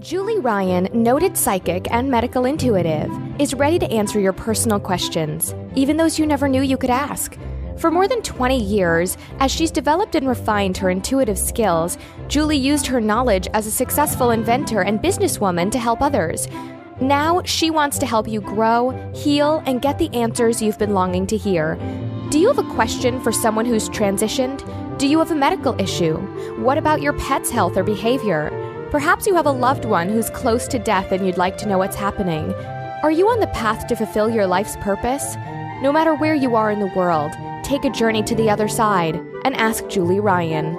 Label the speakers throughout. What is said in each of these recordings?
Speaker 1: Julie Ryan, noted psychic and medical intuitive, is ready to answer your personal questions, even those you never knew you could ask. For more than 20 years, as she's developed and refined her intuitive skills, Julie used her knowledge as a successful inventor and businesswoman to help others. Now, she wants to help you grow, heal, and get the answers you've been longing to hear. Do you have a question for someone who's transitioned? Do you have a medical issue? What about your pet's health or behavior? Perhaps you have a loved one who's close to death and you'd like to know what's happening. Are you on the path to fulfill your life's purpose? No matter where you are in the world, take a journey to the other side and ask Julie Ryan.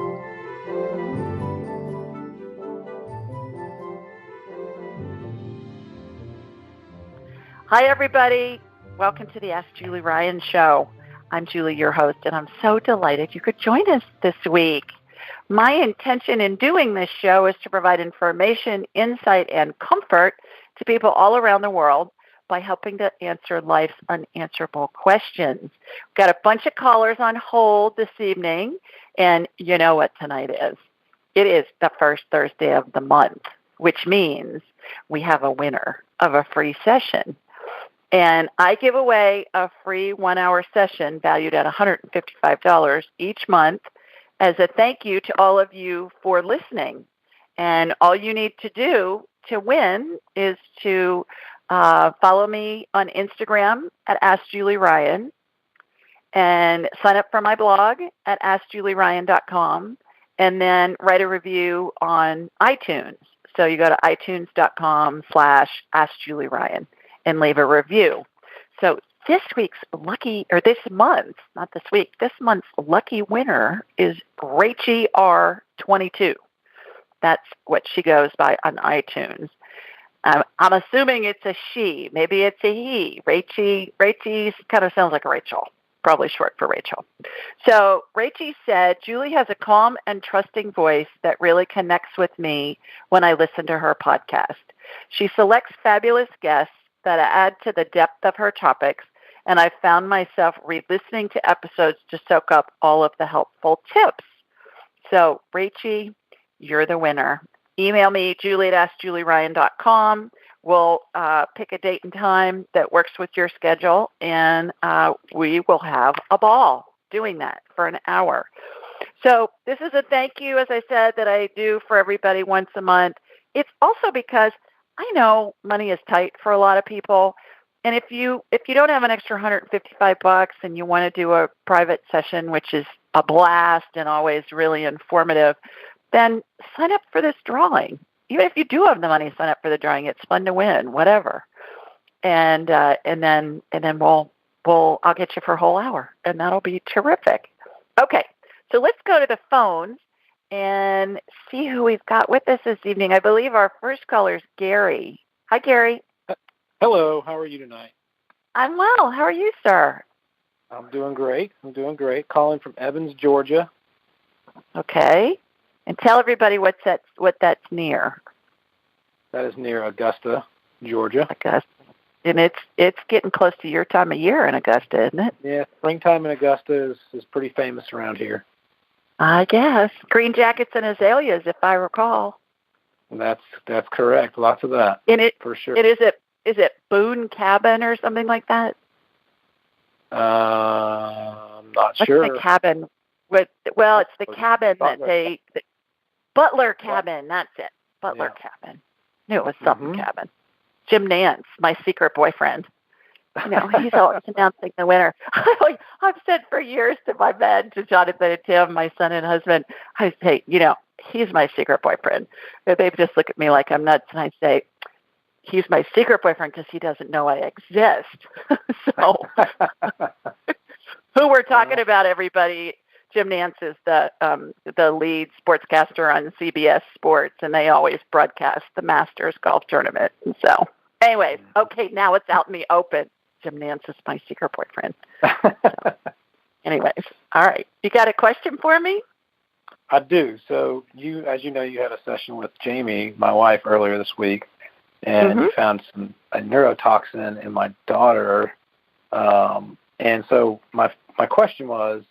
Speaker 2: Hi, everybody. Welcome to the Ask Julie Ryan show. I'm Julie, your host, and I'm so delighted you could join us this week. My intention in doing this show is to provide information, insight, and comfort to people all around the world by helping to answer life's unanswerable questions. We've got a bunch of callers on hold this evening, and you know what tonight is. It is the first Thursday of the month, which means we have a winner of a free session. And I give away a free 1-hour session valued at $155 each month as a thank you to all of you for listening. And all you need to do to win is to follow me on Instagram at AskJulieRyan and sign up for my blog at AskJulieRyan.com and then write a review on iTunes. So you go to iTunes.com/AskJulieRyan and leave a review. So this month's lucky winner is Rachie R22. That's what she goes by on iTunes. I'm assuming it's a she. Maybe it's a he. Rachie kind of sounds like Rachel, probably short for Rachel. So Rachie said, Julie has a calm and trusting voice that really connects with me when I listen to her podcast. She selects fabulous guests that add to the depth of her topics, and I found myself re-listening to episodes to soak up all of the helpful tips. So, Rachie, you're the winner. Email me, julie@askjulieryan.com. We'll pick a date and time that works with your schedule, and we will have a ball doing that for an hour. So this is a thank you, as I said, that I do for everybody once a month. It's also because I know money is tight for a lot of people, and if you don't have an extra $155 and you want to do a private session, which is a blast and always really informative, then sign up for this drawing. Even if you do have the money, sign up for the drawing. It's fun to win, whatever. And then I'll get you for a whole hour, and that'll be terrific. Okay, so let's go to the phones and see who we've got with us this evening. I believe our first caller is Gary. Hi, Gary.
Speaker 3: Hello. How are you tonight?
Speaker 2: I'm well. How are you, sir?
Speaker 3: I'm doing great. Calling from Evans, Georgia.
Speaker 2: Okay. And tell everybody what that's near.
Speaker 3: That is near Augusta, Georgia.
Speaker 2: Augusta. And it's getting close to your time of year in Augusta, isn't it?
Speaker 3: Yeah, springtime in Augusta is pretty famous around here.
Speaker 2: I guess. Green jackets and azaleas, if I recall.
Speaker 3: That's correct. Lots of that.
Speaker 2: And it
Speaker 3: for sure.
Speaker 2: Is it Boone Cabin or something like that?
Speaker 3: I'm not
Speaker 2: What's
Speaker 3: sure.
Speaker 2: The cabin? It's the cabin that Butler Cabin. That's it. Butler Cabin. I knew it was something cabin. Jim Nance, my secret boyfriend. He's always announcing the winner. I've said for years to my men, to Jonathan and Tim, my son and husband, I say, he's my secret boyfriend. They just look at me like I'm nuts, and I say, he's my secret boyfriend because he doesn't know I exist. So, who we're talking about, everybody? Jim Nance is the lead sportscaster on CBS Sports, and they always broadcast the Masters golf tournament. And so, anyways, okay, now it's out in the open. Jim Nance is my secret boyfriend. So, anyways, all right. You got a question for me?
Speaker 3: I do. So, as you know, you had a session with Jamie, my wife, earlier this week, and you found a neurotoxin in my daughter. And so my question was,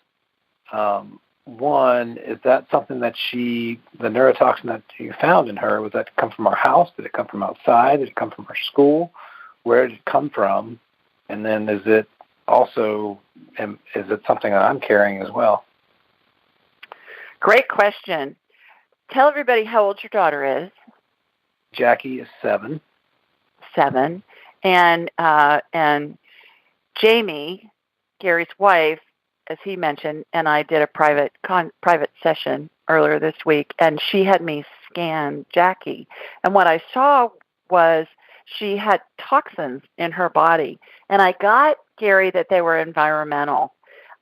Speaker 3: one, is that something that the neurotoxin that you found in her, was that come from our house? Did it come from outside? Did it come from her school? Where did it come from? And then is it something that I'm carrying as well?
Speaker 2: Great question. Tell everybody how old your daughter is.
Speaker 3: Jackie is 7.
Speaker 2: 7. And Jamie, Gary's wife, as he mentioned, and I did a private session earlier this week, and she had me scan Jackie. And what I saw was she had toxins in her body. And I got, Gary, that they were environmental.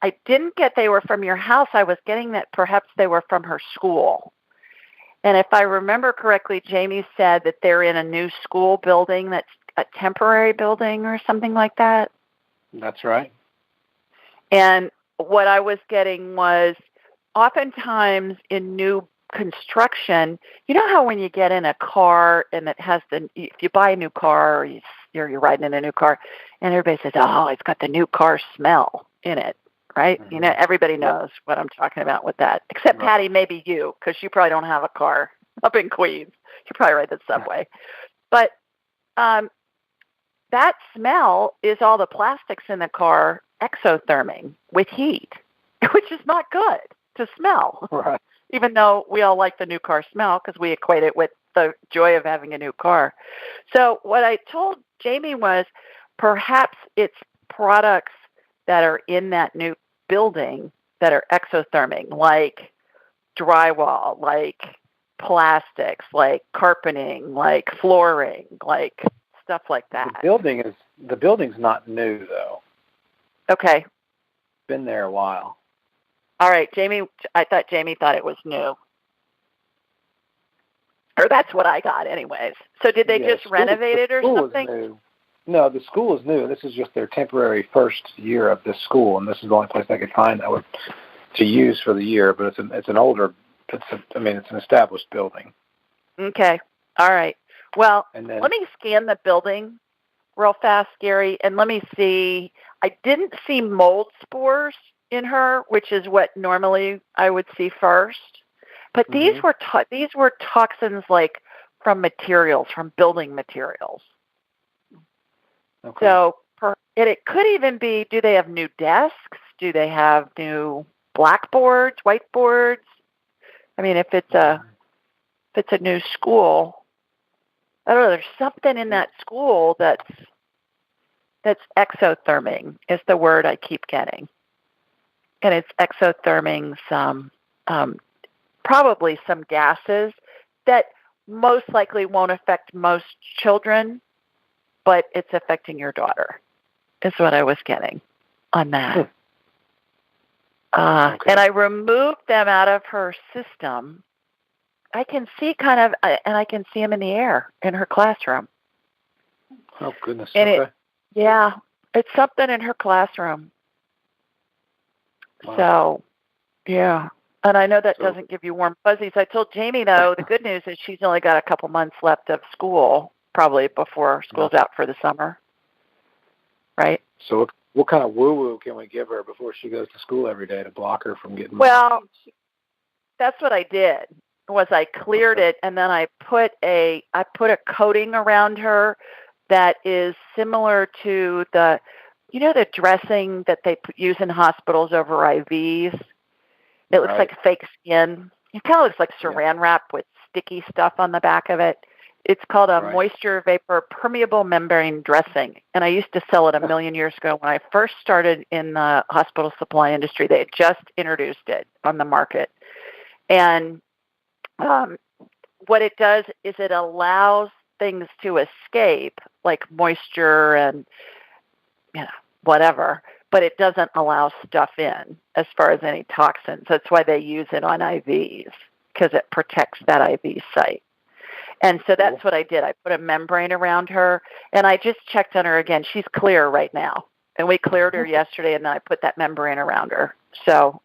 Speaker 2: I didn't get they were from your house. I was getting that perhaps they were from her school. And if I remember correctly, Jamie said that they're in a new school building that's a temporary building or something like that.
Speaker 3: That's right.
Speaker 2: And what I was getting was oftentimes in new construction, you know how when you get in a car and it has if you buy a new car or you're riding in a new car and everybody says, oh, it's got the new car smell in it, right? Mm-hmm. You know, everybody knows what I'm talking about with that, except Patti, maybe you, because you probably don't have a car up in Queens. You probably ride the subway. But that smell is all the plastics in the car exotherming with heat, which is not good to smell.
Speaker 3: Right.
Speaker 2: Even though we all like the new car smell because we equate it with the joy of having a new car. So what I told Jamie was perhaps it's products that are in that new building that are exotherming, like drywall, like plastics, like carpeting, like flooring, like stuff like that.
Speaker 3: The building's not new, though.
Speaker 2: Okay.
Speaker 3: Been there a while.
Speaker 2: All right, Jamie, I thought Jamie thought it was new. Or that's what I got anyways. So did they just renovate it or something?
Speaker 3: Is new. No, the school is new. This is just their temporary first year of this school, and this is the only place I could find that to use for the year, but it's an established building.
Speaker 2: Okay. All right. Well, let me scan the building real fast, Gary, and let me see. I didn't see mold spores in her, which is what normally I would see first. But these were toxins like from materials, from building materials. Okay. So it could even be, do they have new desks? Do they have new blackboards, whiteboards? I mean, if it's a new school, I don't know, there's something in that school that's exotherming is the word I keep getting. And it's exotherming some, probably some gases that most likely won't affect most children, but it's affecting your daughter, is what I was getting on that. Okay. And I removed them out of her system. I can see and I can see them in the air in her classroom.
Speaker 3: Oh, goodness.
Speaker 2: And it's something in her classroom. Wow. So, yeah. And I know that doesn't give you warm fuzzies. I told Jamie, though, the good news is she's only got a couple months left of school, probably before school's out for the summer. Right?
Speaker 3: So what kind of woo-woo can we give her before she goes to school every day to block her from getting...
Speaker 2: Well, that's what I did, was I cleared it, and then I put a coating around her that is similar to the dressing that they use in hospitals over IVs. It looks like fake skin. It kind of looks like saran wrap with sticky stuff on the back of it. It's called a moisture vapor permeable membrane dressing. And I used to sell it a million years ago. When I first started in the hospital supply industry, they had just introduced it on the market. And what it does is it allows things to escape, like moisture and whatever, but it doesn't allow stuff in as far as any toxins. That's why they use it on IVs, because it protects that IV site. And so that's what I did. I put a membrane around her, and I just checked on her again. She's clear right now, and we cleared her yesterday, and then I put that membrane around her. So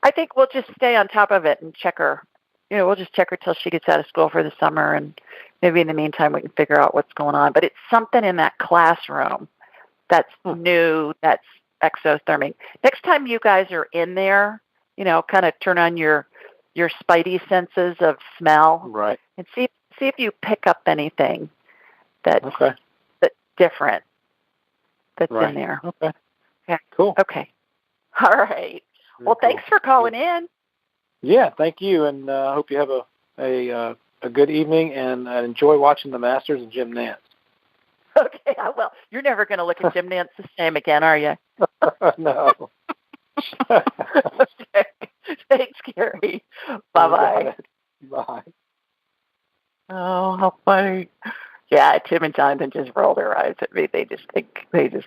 Speaker 2: I think we'll just stay on top of it and check her. We'll just check her till she gets out of school for the summer, and maybe in the meantime we can figure out what's going on. But it's something in that classroom that's new, that's exothermic. Next time you guys are in there, kind of turn on your spidey senses of smell,
Speaker 3: Right.
Speaker 2: and see if you pick up anything that's different that's in there.
Speaker 3: Okay.
Speaker 2: Yeah.
Speaker 3: Cool.
Speaker 2: Okay. All right. Well, thanks for calling in.
Speaker 3: Yeah, thank you, and I hope you have a good evening, and enjoy watching the Masters and Jim Nance.
Speaker 2: Okay, I will. You're never going to look at Jim Nance the same again, are you?
Speaker 3: No.
Speaker 2: Okay. Thanks, Gary. Bye-bye.
Speaker 3: Bye.
Speaker 2: Oh, how funny. Yeah, Tim and Jonathan just roll their eyes at me. They just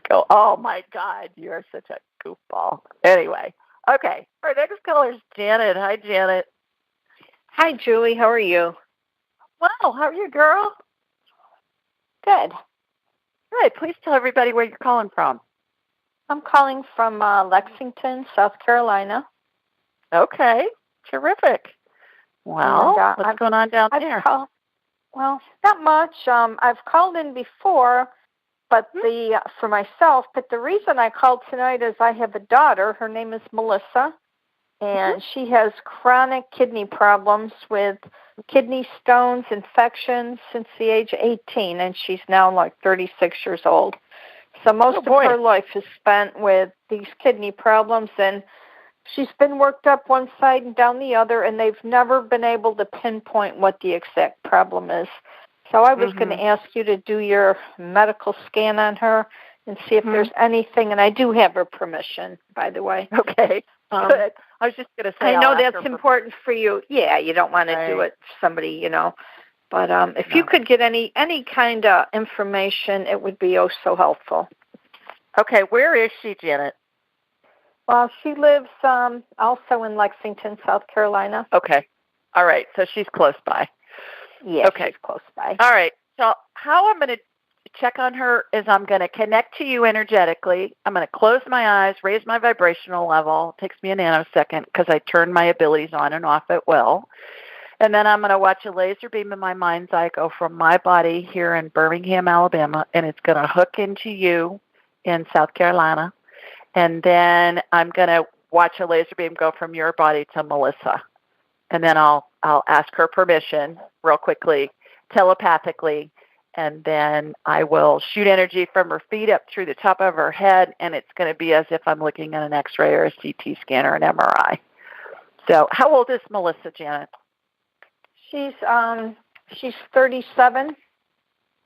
Speaker 2: go, oh, my God, you're such a goofball. Anyway, okay. Our next caller is Janet. Hi, Janet.
Speaker 4: Hi, Julie. How are you?
Speaker 2: Well, how are you, girl?
Speaker 4: Good.
Speaker 2: Good. Please tell everybody where you're calling from.
Speaker 4: I'm calling from Lexington, South Carolina.
Speaker 2: Okay. Terrific. Well, what's going on down there?
Speaker 4: Well, not much. I've called in before, but for myself. But the reason I called tonight is I have a daughter. Her name is Melissa, and she has chronic kidney problems with kidney stones, infections since the age of 18, and she's now like 36 years old. So most of her life is spent with these kidney problems, and she's been worked up one side and down the other, and they've never been able to pinpoint what the exact problem is. So I was going to ask you to do your medical scan on her and see if there's anything, and I do have her permission, by the way.
Speaker 2: Okay, good. I was just going to say,
Speaker 4: I know that's important for you. Yeah, you don't want to do it to somebody, But if you could get any kind of information, it would be so helpful.
Speaker 2: Okay, where is she, Janet?
Speaker 4: Well, she lives also in Lexington, South Carolina.
Speaker 2: Okay. All right, so she's close by.
Speaker 4: Yeah, she's close by.
Speaker 2: All right, so how I'm going to check on her is I'm going to connect to you energetically. I'm going to close my eyes, raise my vibrational level. It takes me a nanosecond because I turn my abilities on and off at will. And then I'm going to watch a laser beam in my mind's eye go from my body here in Birmingham, Alabama, and it's going to hook into you in South Carolina. And then I'm going to watch a laser beam go from your body to Melissa. And then I'll ask her permission real quickly, telepathically, and then I will shoot energy from her feet up through the top of her head, and it's going to be as if I'm looking at an X-ray or a CT scan or an MRI. So how old is Melissa, Janet?
Speaker 4: She's 37.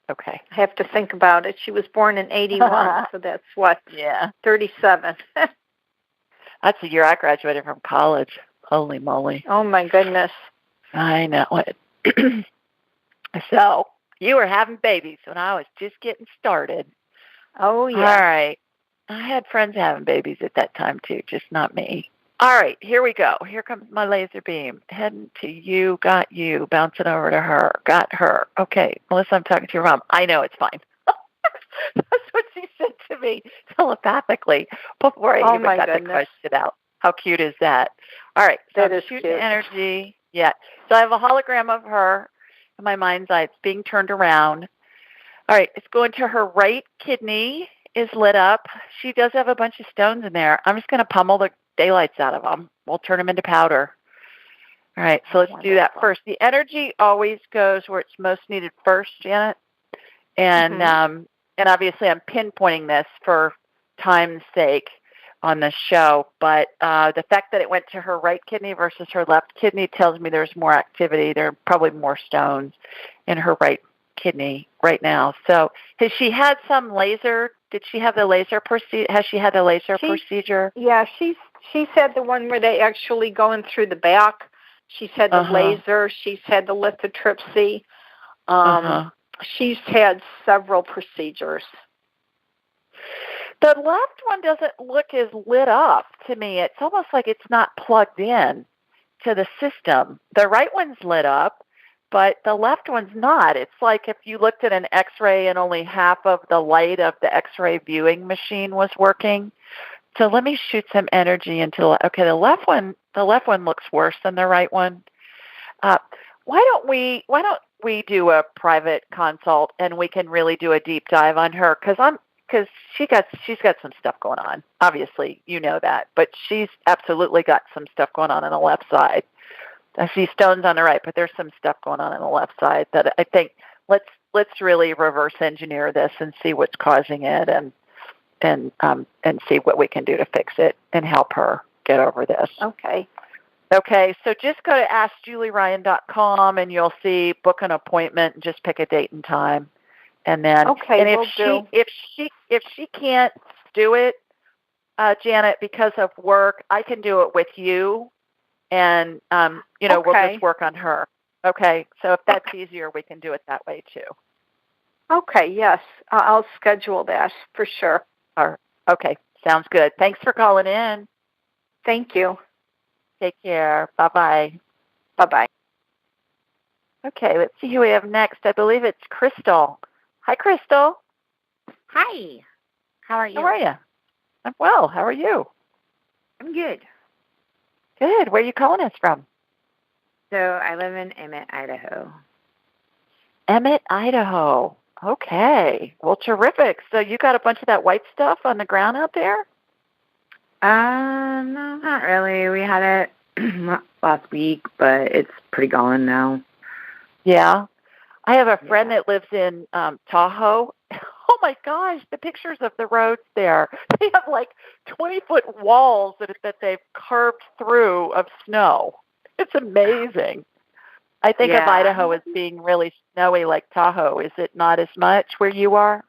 Speaker 2: Okay.
Speaker 4: I have to think about it. She was born in 81, so that's what?
Speaker 2: Yeah.
Speaker 4: 37.
Speaker 2: That's the year I graduated from college. Holy moly.
Speaker 4: Oh, my goodness.
Speaker 2: I know it. So you were having babies when I was just getting started.
Speaker 4: Oh, yeah.
Speaker 2: All right. I had friends having babies at that time, too, just not me. All right, here we go. Here comes my laser beam. Heading to you, got you, bouncing over to her, got her. Okay, Melissa, I'm talking to your mom. I know, it's fine. That's what she said to me telepathically before I even got the question out. How cute is that? All right, so I'm shooting energy. Yeah, so I have a hologram of her in my mind's eye. It's being turned around. All right, it's going to her right kidney is lit up. She does have a bunch of stones in there. I'm just going to pummel the daylights out of them. We'll turn them into powder. All right, so let's do that first. The energy always goes where it's most needed first, Janet. And and obviously I'm pinpointing this for time's sake on the show, but the fact that it went to her right kidney versus her left kidney tells me there's more activity. There are probably more stones in her right kidney right now. So has she had some laser? Did she have the laser procedure? Has she had the laser procedure?
Speaker 4: Yeah, she's had the one where they actually go in through the back. She's had the laser. She's had the lithotripsy. She's had several procedures.
Speaker 2: The left one doesn't look as lit up to me. It's almost like it's not plugged in to the system. The right one's lit up, but the left one's not. It's like if you looked at an X-ray and only half of the light of the X-ray viewing machine was working. So let me shoot some energy into. Okay, the left one looks worse than the right one. Why don't we do a private consult and we can really do a deep dive on her? Because because she's got some stuff going on. Obviously, you know that, but she's absolutely got some stuff going on the left side. I see stones on the right, but there's some stuff going on the left side that I think let's really reverse engineer this and see what's causing it, and see what we can do to fix it and help her get over this.
Speaker 4: Okay.
Speaker 2: Okay, so just go to AskJulieRyan.com and you'll see book an appointment and just pick a date and time. And then,
Speaker 4: okay,
Speaker 2: and if she can't do it, Janet, because of work, I can do it with you, and we'll just work on her. Okay, so if that's easier, we can do it that way too.
Speaker 4: Okay, yes, I'll schedule that for sure.
Speaker 2: Okay, sounds good. Thanks for calling in.
Speaker 4: Thank you.
Speaker 2: Take care. Bye-bye.
Speaker 4: Bye-bye.
Speaker 2: Okay, let's see who we have next. I believe it's Crystal. Hi, Crystal.
Speaker 5: Hi. How are you?
Speaker 2: How are you? I'm well. How are you?
Speaker 5: I'm good.
Speaker 2: Good. Where are you calling us from?
Speaker 5: So I live in Emmett, Idaho.
Speaker 2: Emmett, Idaho. Okay. Well, terrific. So you got a bunch of that white stuff on the ground out there?
Speaker 5: No, not really. We had it last week, but it's pretty gone now.
Speaker 2: Yeah. I have a friend that lives in Tahoe. Oh, my gosh, the pictures of the roads there. They have like 20-foot walls that they've carved through of snow. It's amazing. I think of Idaho as being really snowy like Tahoe. Is it not as much where you are?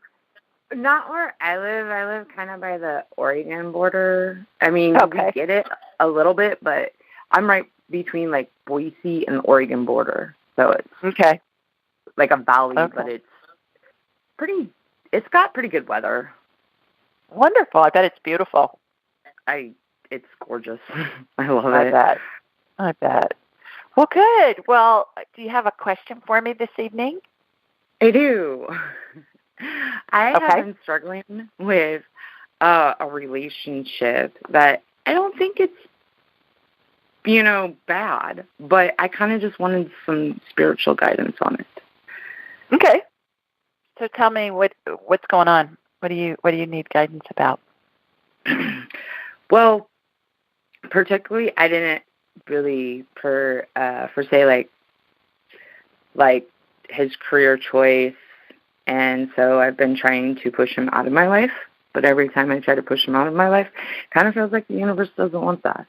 Speaker 5: Not where I live. I live kind of by the Oregon border. I mean, we get it a little bit, but I'm right between like Boise and the Oregon border. So it's like a valley, but it's got pretty good weather.
Speaker 2: Wonderful. I bet it's beautiful.
Speaker 5: It's gorgeous. I love it.
Speaker 2: I bet. Well, good. Well, do you have a question for me this evening?
Speaker 5: I do. I have been struggling with a relationship that I don't think it's, bad, but I kind of just wanted some spiritual guidance on it.
Speaker 2: Okay. So tell me what's going on. What do you need guidance about?
Speaker 5: Well, particularly, I didn't really per se like his career choice, and so I've been trying to push him out of my life. But every time I try to push him out of my life, it kind of feels like the universe doesn't want that.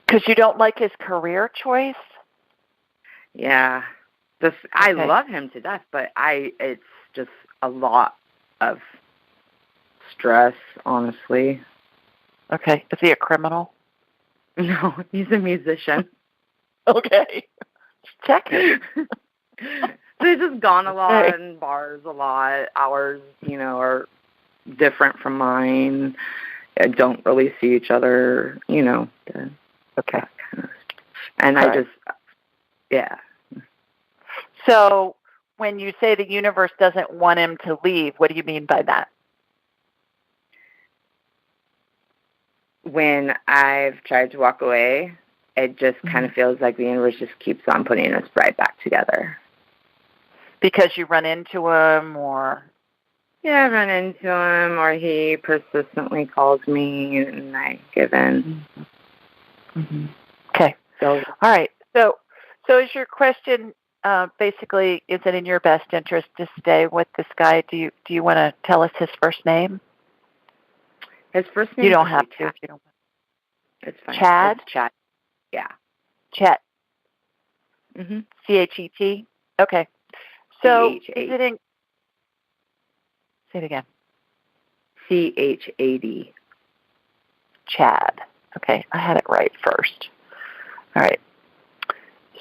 Speaker 2: Because you don't like his career choice?
Speaker 5: Yeah. I love him to death, but it's just a lot of stress, honestly.
Speaker 2: Okay. Is he a criminal?
Speaker 5: No, he's a musician.
Speaker 2: Okay. Check it.
Speaker 5: They've just gone a lot in bars a lot. Ours, are different from mine. I don't really see each other,
Speaker 2: Okay.
Speaker 5: And I just,
Speaker 2: So when you say the universe doesn't want him to leave, what do you mean by that?
Speaker 5: When I've tried to walk away, it just kind of feels like the universe just keeps on putting us right back together.
Speaker 2: Because you run into him, or?
Speaker 5: Yeah, I run into him, or he persistently calls me, and I give in.
Speaker 2: Mm-hmm. Okay.
Speaker 5: So,
Speaker 2: all right. So is your question basically, is it in your best interest to stay with this guy? Do you want to tell us his first name?
Speaker 5: His first name.
Speaker 2: You don't have to. If you don't.
Speaker 5: It's fine.
Speaker 2: Chad.
Speaker 5: It's Chad. Yeah.
Speaker 2: Chet.
Speaker 5: Mm-hmm.
Speaker 2: CHET. Okay. So
Speaker 5: C-H-A-D.
Speaker 2: is it in? Say it again.
Speaker 5: CHAD.
Speaker 2: Chad. Okay, I had it right first. All right.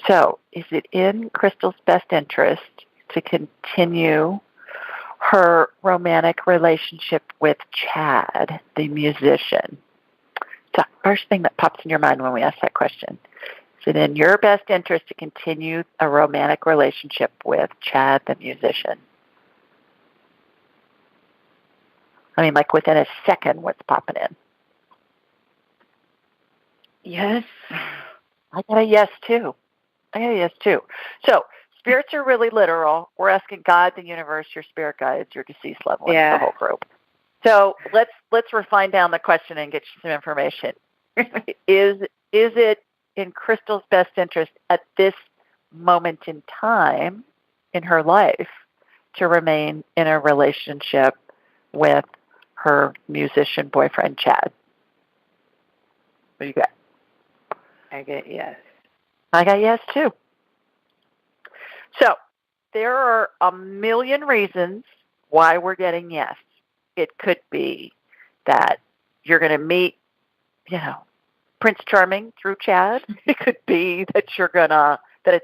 Speaker 2: So, is it in Crystal's best interest to continue her romantic relationship with Chad, the musician? So, first thing that pops in your mind when we ask that question. Is it in your best interest to continue a romantic relationship with Chad, the musician? I mean, like within a second, what's popping in?
Speaker 5: Yes.
Speaker 2: I got a yes, too. So, spirits are really literal. We're asking God, the universe, your spirit guides, your deceased loved ones, the whole group. So let's refine down the question and get you some information. Is it in Crystal's best interest at this moment in time in her life to remain in a relationship with her musician boyfriend, Chad? What do you got?
Speaker 5: I get yes.
Speaker 2: I got yes, too. So there are a million reasons why we're getting yes. It could be that you're going to meet, Prince Charming through Chad. It could be that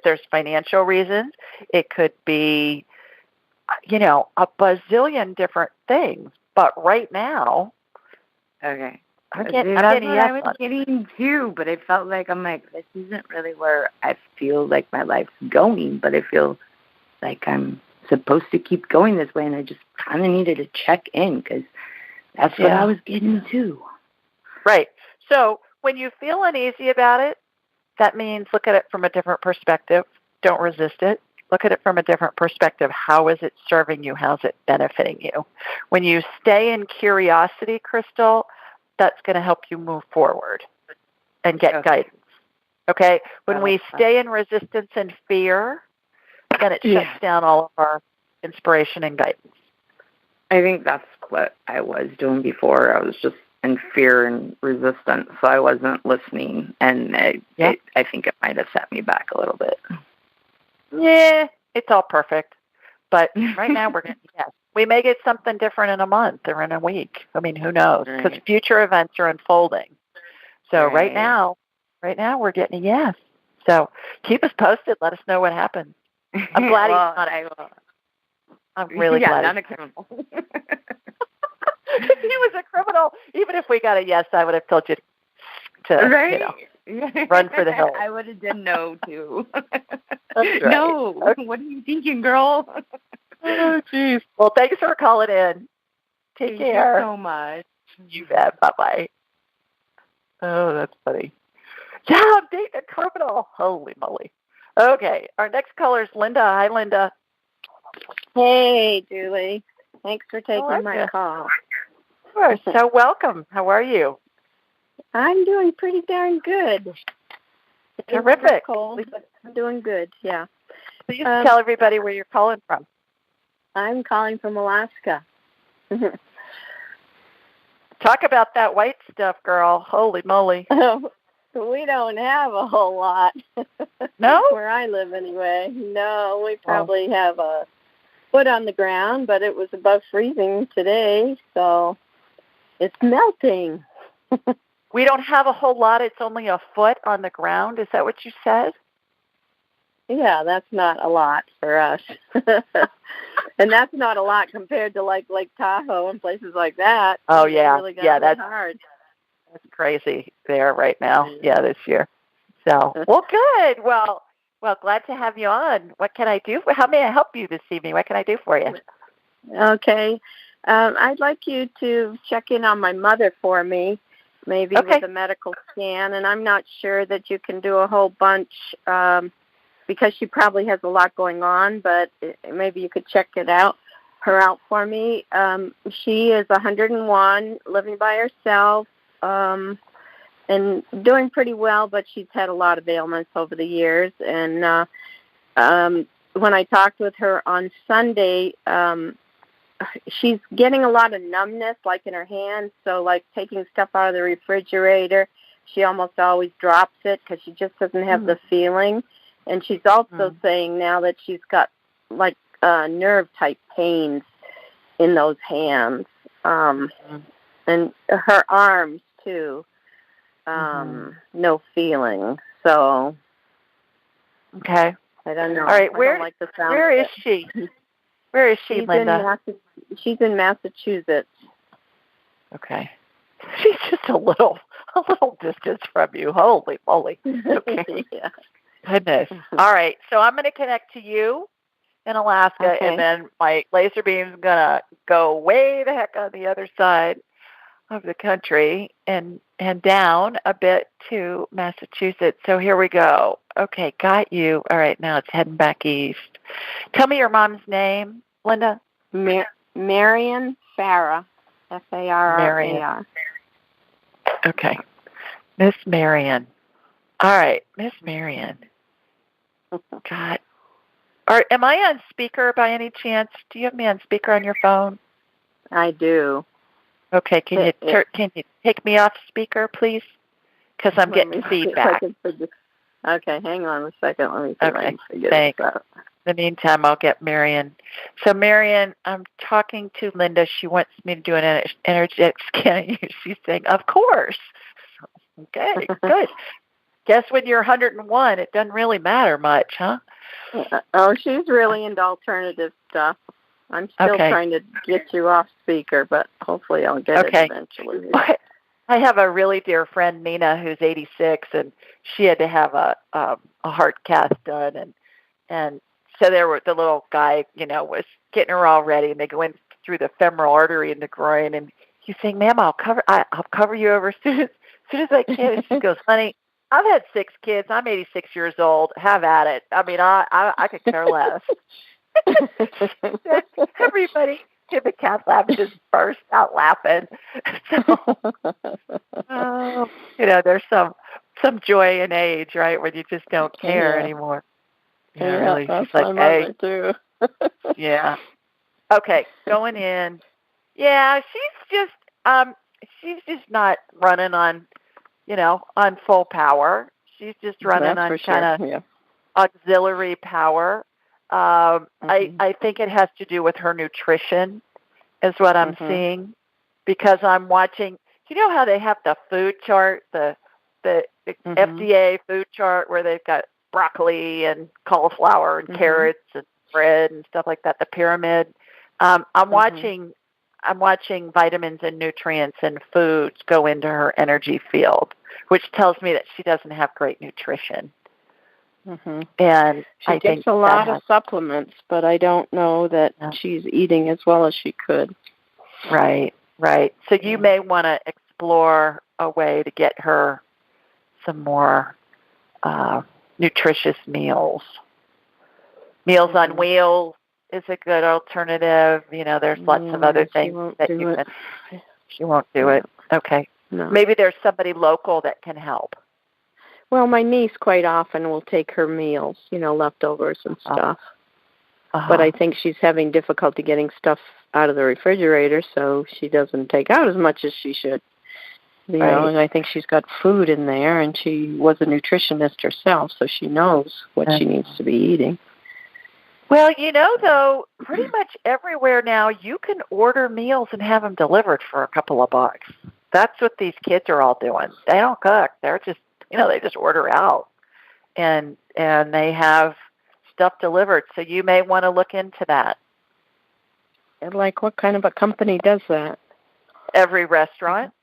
Speaker 2: there's financial reasons. It could be, a bazillion different things. But right now,
Speaker 5: okay.
Speaker 2: I'm
Speaker 5: That's
Speaker 2: getting
Speaker 5: what
Speaker 2: yes
Speaker 5: I was getting too, but I felt like this isn't really where I feel like my life's going, but I feel like I'm supposed to keep going this way, and I just kind of needed to check in because that's what I was getting too.
Speaker 2: Right. So when you feel uneasy about it, that means look at it from a different perspective. Don't resist it. Look at it from a different perspective. How is it serving you? How's it benefiting you? When you stay in curiosity, Crystal, that's going to help you move forward and get guidance. Okay? When we stay in resistance and fear, then it shuts down all of our inspiration and guidance.
Speaker 5: I think that's what I was doing before. I was just in fear and resistance, so I wasn't listening, and I think it might have set me back a little bit.
Speaker 2: Yeah, it's all perfect. But right now we're getting yes. We may get something different in a month or in a week. I mean, who knows? Because future events are unfolding. So right now we're getting a yes. So keep us posted. Let us know what happens. I'm glad he's not. I'm really glad.
Speaker 5: Not a criminal.
Speaker 2: If he was a criminal, even if we got a yes, I would have told you to run for the hills.
Speaker 5: I would have done no, too.
Speaker 2: That's right.
Speaker 5: No. Okay. What are you thinking, girl?
Speaker 2: Oh, jeez. Well, thanks for calling in. Take care.
Speaker 5: Thank you so much.
Speaker 2: You bet. Bye-bye. Oh, that's funny. Yeah, I'm dating a criminal. Holy moly. Okay, our next caller is Linda. Hi, Linda.
Speaker 6: Hey, Julie. Thanks for taking my call.
Speaker 2: Sure, so welcome. How are you?
Speaker 6: I'm doing pretty darn good.
Speaker 2: Terrific.
Speaker 6: It's cold, but I'm doing good, yeah.
Speaker 2: Please tell everybody where you're calling from.
Speaker 6: I'm calling from Alaska.
Speaker 2: Talk about that white stuff, girl. Holy moly.
Speaker 6: We don't have a whole lot.
Speaker 2: No?
Speaker 6: Where I live, anyway. No, we probably have a foot on the ground, but it was above freezing today, so it's melting.
Speaker 2: We don't have a whole lot. It's only a foot on the ground. Is that what you said?
Speaker 6: Yeah, that's not a lot for us. And that's not a lot compared to like Lake Tahoe and places like that.
Speaker 2: Oh, yeah.
Speaker 6: Really
Speaker 2: that's
Speaker 6: hard.
Speaker 2: That's crazy there right now. Yeah, this year. So, well, good. Well, glad to have you on. What can I do? How may I help you this evening? What can I do for you?
Speaker 6: Okay. I'd like you to check in on my mother for me, maybe with a medical scan. And I'm not sure that you can do a whole bunch because she probably has a lot going on, but maybe you could check her out for me. She is 101, living by herself. And doing pretty well, but she's had a lot of ailments over the years. And when I talked with her on Sunday, she's getting a lot of numbness, like in her hands. So, like taking stuff out of the refrigerator, she almost always drops it because she just doesn't have the feeling. And she's also saying now that she's got like nerve-type pains in those hands, and her arms too. No feeling. So,
Speaker 2: okay.
Speaker 6: I don't know.
Speaker 2: All right. Where is she? Where is she, Linda?
Speaker 6: She's in Massachusetts.
Speaker 2: Okay. She's just a little distance from you. Holy moly. Okay.
Speaker 6: Yeah.
Speaker 2: Goodness. All right. So I'm going to connect to you in Alaska, and then my laser beam's going to go way the heck on the other side. of the country and down a bit to Massachusetts. So here we go. Okay, got you. All right, now it's heading back east. Tell me your mom's name, Linda.
Speaker 6: Marion Farrar, Farrar.
Speaker 2: Okay, Miss Marion. All right, Miss Marion. God. Am I on speaker by any chance? Do you have me on speaker on your phone?
Speaker 6: I do.
Speaker 2: Okay, can you take me off speaker, please? Because I'm getting feedback.
Speaker 6: Okay, hang on a second. Let me see if I can figure
Speaker 2: thanks.
Speaker 6: this out.
Speaker 2: In the meantime, I'll get Marion. So, Marion, I'm talking to Linda. She wants me to do an energetic scan. She's saying, of course. Okay, good. Guess when you're 101, it doesn't really matter much, huh?
Speaker 6: Oh, she's really into alternative stuff. I'm still trying to get you off speaker, but hopefully I'll get it eventually.
Speaker 2: I have a really dear friend, Nina, who's 86, and she had to have a heart cath done, and so the little guy, was getting her all ready, and they go in through the femoral artery in the groin, and he's saying, "Ma'am, I'll cover you over as soon as I can." And she goes, "Honey, I've had 6 kids. I'm 86 years old. Have at it. I mean, I could care less." Everybody in the cath lab just burst out laughing. So, there's some joy in age, right, when you just don't care anymore. Really.
Speaker 6: That's
Speaker 2: she's like,
Speaker 6: my mother too.
Speaker 2: Yeah. Okay, going in. Yeah, she's just not running on, on full power. She's just running on kind of auxiliary power. I think it has to do with her nutrition is what I'm seeing, because I'm watching. You know how they have the food chart, the FDA food chart, where they've got broccoli and cauliflower and carrots and bread and stuff like that, the pyramid. I'm watching vitamins and nutrients and foods go into her energy field, which tells me that she doesn't have great nutrition. And
Speaker 6: she takes a lot of supplements, but I don't know that she's eating as well as she could.
Speaker 2: Right. So you may want to explore a way to get her some more nutritious meals. Meals on Wheels is a good alternative. There's lots of other things that you can. She won't do it. Okay.
Speaker 6: No.
Speaker 2: Maybe there's somebody local that can help.
Speaker 6: Well, my niece quite often will take her meals, leftovers and stuff. But I think she's having difficulty getting stuff out of the refrigerator, so she doesn't take out as much as she should. And I think she's got food in there, and she was a nutritionist herself, so she knows what she needs to be eating.
Speaker 2: Well, though, pretty much everywhere now you can order meals and have them delivered for a couple of bucks. That's what these kids are all doing. They don't cook. They're just, they just order out, and they have stuff delivered. So you may want to look into that.
Speaker 6: And what kind of a company does that?
Speaker 2: Every restaurant.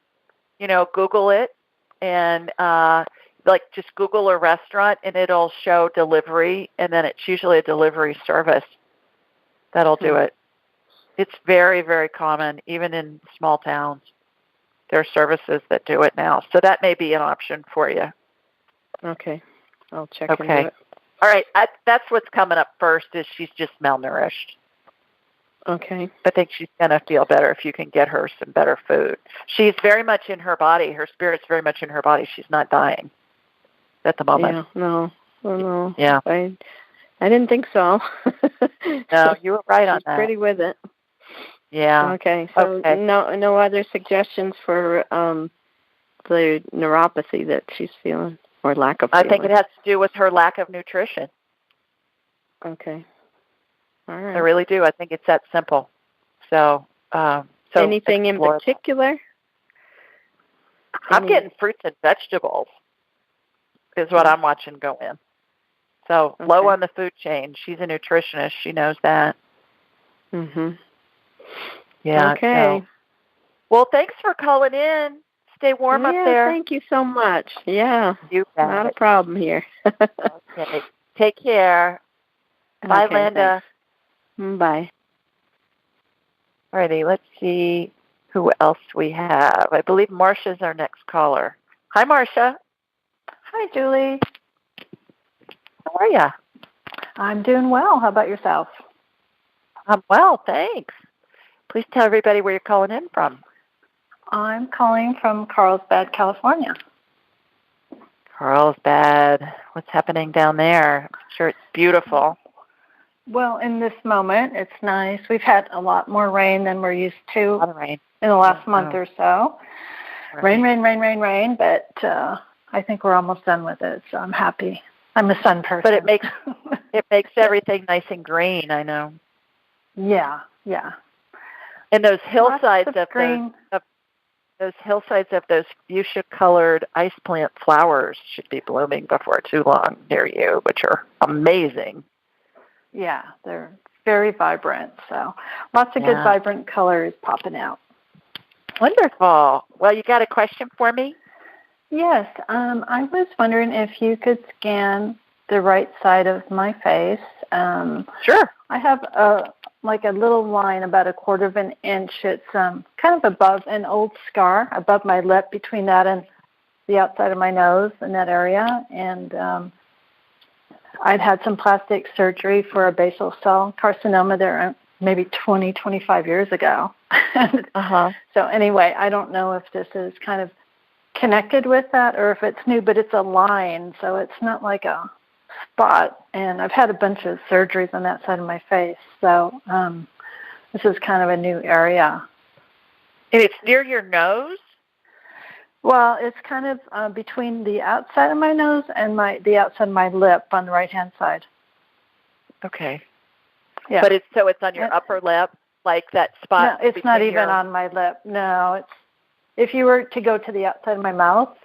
Speaker 2: Google it, and just Google a restaurant, and it'll show delivery, and then it's usually a delivery service that'll do it. It's very, very common, even in small towns. There are services that do it now, so that may be an option for you.
Speaker 6: Okay, I'll check into it.
Speaker 2: All right, that's what's coming up first. Is she's just malnourished.
Speaker 6: Okay.
Speaker 2: I think she's going to feel better if you can get her some better food. She's very much in her body. Her spirit's very much in her body. She's not dying at the moment.
Speaker 6: Yeah, no. Oh, no.
Speaker 2: Yeah.
Speaker 6: I didn't think so.
Speaker 2: No, you were right on that.
Speaker 6: She's pretty with it.
Speaker 2: Yeah.
Speaker 6: Okay, so no other suggestions for the neuropathy that she's feeling, or lack of feeling?
Speaker 2: I think it has to do with her lack of nutrition.
Speaker 6: Okay. All right.
Speaker 2: I really do. I think it's that simple. So
Speaker 6: anything in particular?
Speaker 2: I'm getting fruits and vegetables is what I'm watching go in. So low on the food chain. She's a nutritionist. She knows that. Yeah.
Speaker 6: Okay.
Speaker 2: So. Well, thanks for calling in. Stay warm up there.
Speaker 6: Thank you so much. Yeah.
Speaker 2: You bet.
Speaker 6: Not a problem here.
Speaker 2: Okay. Take care. Bye,
Speaker 6: okay,
Speaker 2: Linda.
Speaker 6: Thanks. Bye.
Speaker 2: Alrighty, let's see. who else we have. I believe Marcia's our next caller. Hi, Marcia.
Speaker 7: Hi, Julie.
Speaker 2: How are you?
Speaker 7: I'm doing well. How about yourself?
Speaker 2: I'm well, thanks. Please tell everybody where you're calling in from.
Speaker 7: I'm calling from Carlsbad, California.
Speaker 2: Carlsbad. What's happening down there? I'm sure it's beautiful.
Speaker 7: Well, in this moment, it's nice. We've had a lot more rain than we're used to
Speaker 2: A lot of rain.
Speaker 7: in the last month or so.
Speaker 2: Right.
Speaker 7: Rain, but I think we're almost done with it, so I'm happy. I'm a sun person.
Speaker 2: But it makes everything nice and green, I know.
Speaker 7: Yeah.
Speaker 2: And those hillsides of
Speaker 7: green.
Speaker 2: those hillsides of those fuchsia-colored ice plant flowers should be blooming before too long near you, which are amazing.
Speaker 7: Yeah, they're very vibrant. So lots of good vibrant colors popping out.
Speaker 2: Wonderful. Well, you got a question for me?
Speaker 7: Yes. I was wondering if you could scan the right side of my face.
Speaker 2: Sure.
Speaker 7: I have a little line about 1/4 of an inch. It's kind of above an old scar, above my lip, between that and the outside of my nose in that area. And I'd had some plastic surgery for a basal cell carcinoma there maybe 20, 25 years ago. So anyway, I don't know if this is kind of connected with that or if it's new, but it's a line, so it's not like a spot. And I've had a bunch of surgeries on that side of my face, so this is kind of a new area.
Speaker 2: And it's near your nose?
Speaker 7: Well, it's kind of between the outside of my nose and the outside of my lip on the right-hand side.
Speaker 2: Okay.
Speaker 7: Yeah.
Speaker 2: But it's on your upper lip, like that spot?
Speaker 7: No, it's not even on my lip. No, it's if you were to go to the outside of my mouth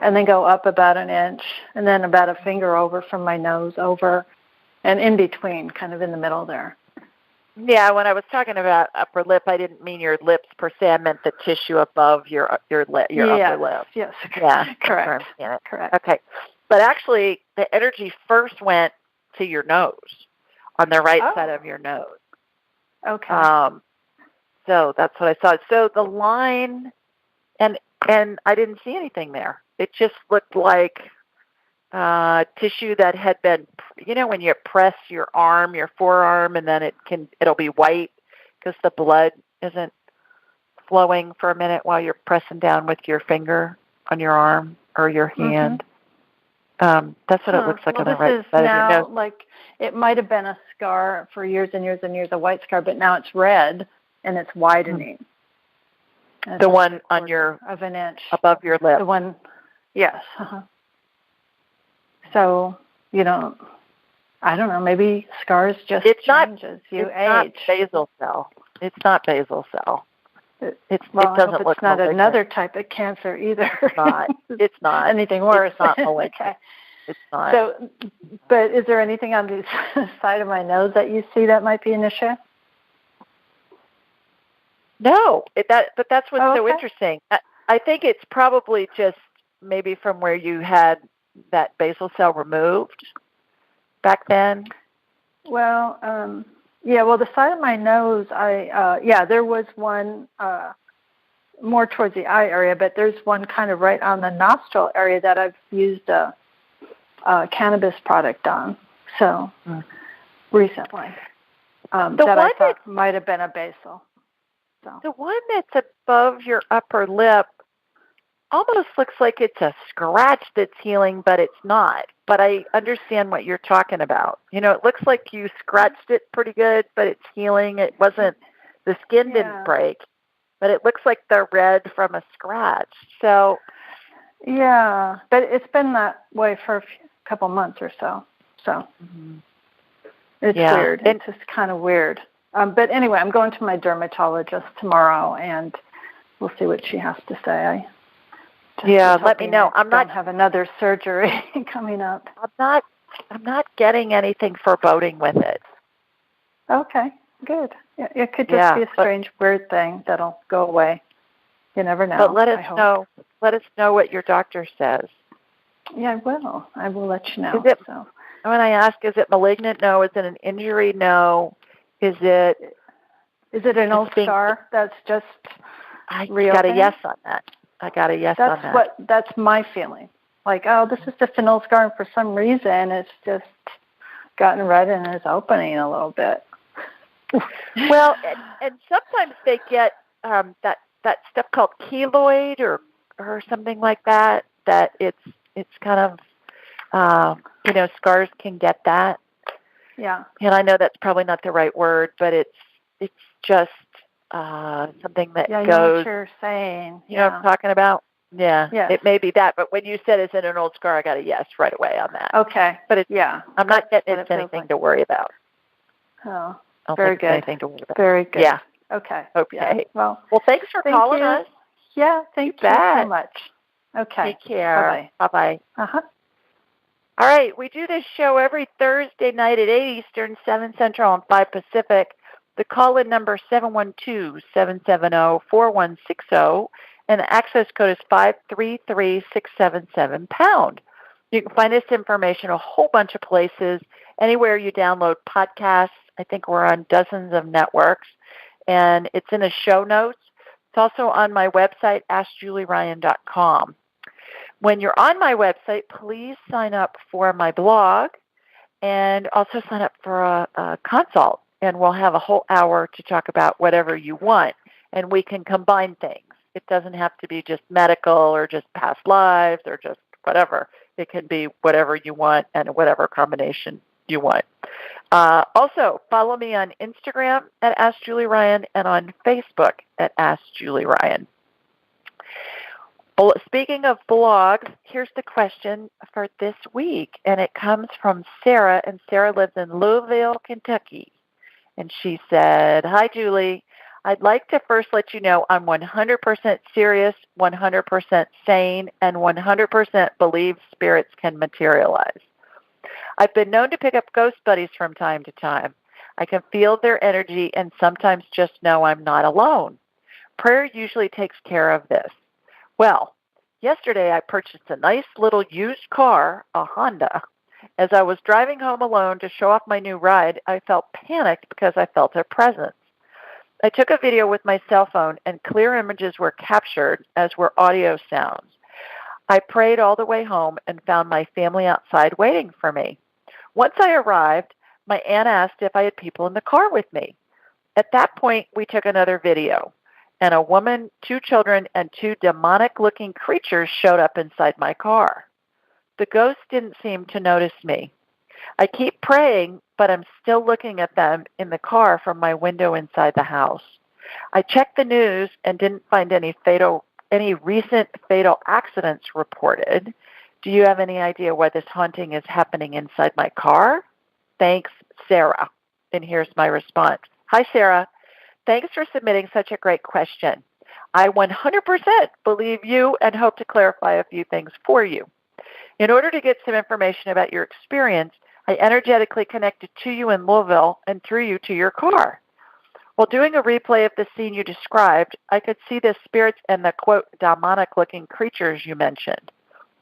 Speaker 7: and then go up about an inch and then about a finger over from my nose over and in between, kind of in the middle there.
Speaker 2: Yeah, when I was talking about upper lip, I didn't mean your lips per se. I meant the tissue above your upper lip.
Speaker 7: Yes,
Speaker 2: yeah,
Speaker 7: correct.
Speaker 2: Okay, but actually, the energy first went to your nose, on the right side of your nose.
Speaker 7: Okay.
Speaker 2: So that's what I saw. So the line, and I didn't see anything there. It just looked like tissue that had been, when you press your forearm, and then it'll be white because the blood isn't flowing for a minute while you're pressing down with your finger on your arm or your hand. That's what it looks like on the right side of your nose.
Speaker 7: Like it might have been a scar for years and years and years, a white scar, but now it's red and it's widening.
Speaker 2: The one on your
Speaker 7: of an inch
Speaker 2: above your lip.
Speaker 7: The one, yes. So I don't know. Maybe scars just change as you age.
Speaker 2: Not basal cell. It's not basal cell. It doesn't look.
Speaker 7: It's not another type of cancer either.
Speaker 2: It's not. It's not
Speaker 7: anything worse.
Speaker 2: It's not malignant.
Speaker 7: Okay.
Speaker 2: It's not.
Speaker 7: So, but is there anything on the side of my nose that you see that might be an issue?
Speaker 2: No, but that's what's so interesting. I think it's probably just maybe from where you had that basal cell removed back then.
Speaker 7: Well, well, the side of my nose, there was one more towards the eye area, but there's one kind of right on the nostril area that I've used a cannabis product on. So recently, that I thought might have been a basal. So.
Speaker 2: The one that's above your upper lip almost looks like it's a scratch that's healing, but it's not. But I understand what you're talking about. It looks like you scratched it pretty good, but it's healing. It wasn't, the skin didn't break, but it looks like the red from a scratch. So.
Speaker 7: Yeah, but it's been that way for a couple months or so. So it's weird. It's just kind of weird. But anyway, I'm going to my dermatologist tomorrow, and we'll see what she has to say.
Speaker 2: Let me know.
Speaker 7: I don't have another surgery coming up.
Speaker 2: I'm not getting anything foreboding with it.
Speaker 7: Okay, good. It could just be a strange, weird thing that'll go away. You never know.
Speaker 2: But let us know. Let us know what your doctor says.
Speaker 7: Yeah, I will. I will let you know.
Speaker 2: When I ask, is it malignant? No. Is it an injury? No. Is it
Speaker 7: an old scar that's just
Speaker 2: I got a yes on that. I got a yes on that.
Speaker 7: That's my feeling. Like, oh, this is just an old scar, and for some reason it's just gotten red and it's opening a little bit.
Speaker 2: Well, and sometimes they get that stuff called keloid or something like that. That it's kind of scars can get that.
Speaker 7: Yeah.
Speaker 2: And I know that's probably not the right word, but it's just something that goes.
Speaker 7: Yeah, you know what you're saying.
Speaker 2: You know what I'm talking about? Yeah.
Speaker 7: Yes.
Speaker 2: It may be that, but when you said it's in an old scar, I got a yes right away on that.
Speaker 7: Okay.
Speaker 2: But I'm not getting into anything to worry about.
Speaker 7: Oh,
Speaker 2: very good. Anything to worry about.
Speaker 7: Very good.
Speaker 2: Yeah.
Speaker 7: Okay.
Speaker 2: Okay.
Speaker 7: Yeah. Well,
Speaker 2: thanks for calling us.
Speaker 7: Yeah, thank you so much. Okay.
Speaker 2: Take care.
Speaker 7: Bye-bye.
Speaker 2: Uh-huh. All right. We do this show every Thursday night at 8 Eastern, 7 Central, and 5 Pacific. The call-in number is 712-770-4160, and the access code is 533677#. You can find this information a whole bunch of places, anywhere you download podcasts. I think we're on dozens of networks, and it's in the show notes. It's also on my website, AskJulieRyan.com. When you're on my website, please sign up for my blog and also sign up for a consult, and we'll have a whole hour to talk about whatever you want, and we can combine things. It doesn't have to be just medical or just past lives or just whatever. It can be whatever you want and whatever combination you want. Also, follow me on Instagram at AskJulieRyan and on Facebook at AskJulieRyan. Well, speaking of blogs, here's the question for this week, and it comes from Sarah, and Sarah lives in Louisville, Kentucky. And she said, "Hi, Julie. I'd like to first let you know I'm 100% serious, 100% sane, and 100% believe spirits can materialize. I've been known to pick up ghost buddies from time to time. I can feel their energy and sometimes just know I'm not alone. Prayer usually takes care of this. Well, yesterday I purchased a nice little used car, a Honda. As I was driving home alone to show off my new ride, I felt panicked because I felt a presence. I took a video with my cell phone, and clear images were captured, as were audio sounds. I prayed all the way home and found my family outside waiting for me. Once I arrived, my aunt asked if I had people in the car with me. At that point, we took another video, and a woman, 2 children, and 2 demonic-looking creatures showed up inside my car. The ghosts didn't seem to notice me. I keep praying, but I'm still looking at them in the car from my window inside the house. I checked the news and didn't find any recent fatal accidents reported. Do you have any idea why this haunting is happening inside my car? Thanks, Sarah." And here's my response. "Hi, Sarah. Thanks for submitting such a great question. I 100% believe you and hope to clarify a few things for you. In order to get some information about your experience, I energetically connected to you in Louisville and threw you to your car. While doing a replay of the scene you described, I could see the spirits and the, quote, demonic-looking creatures you mentioned.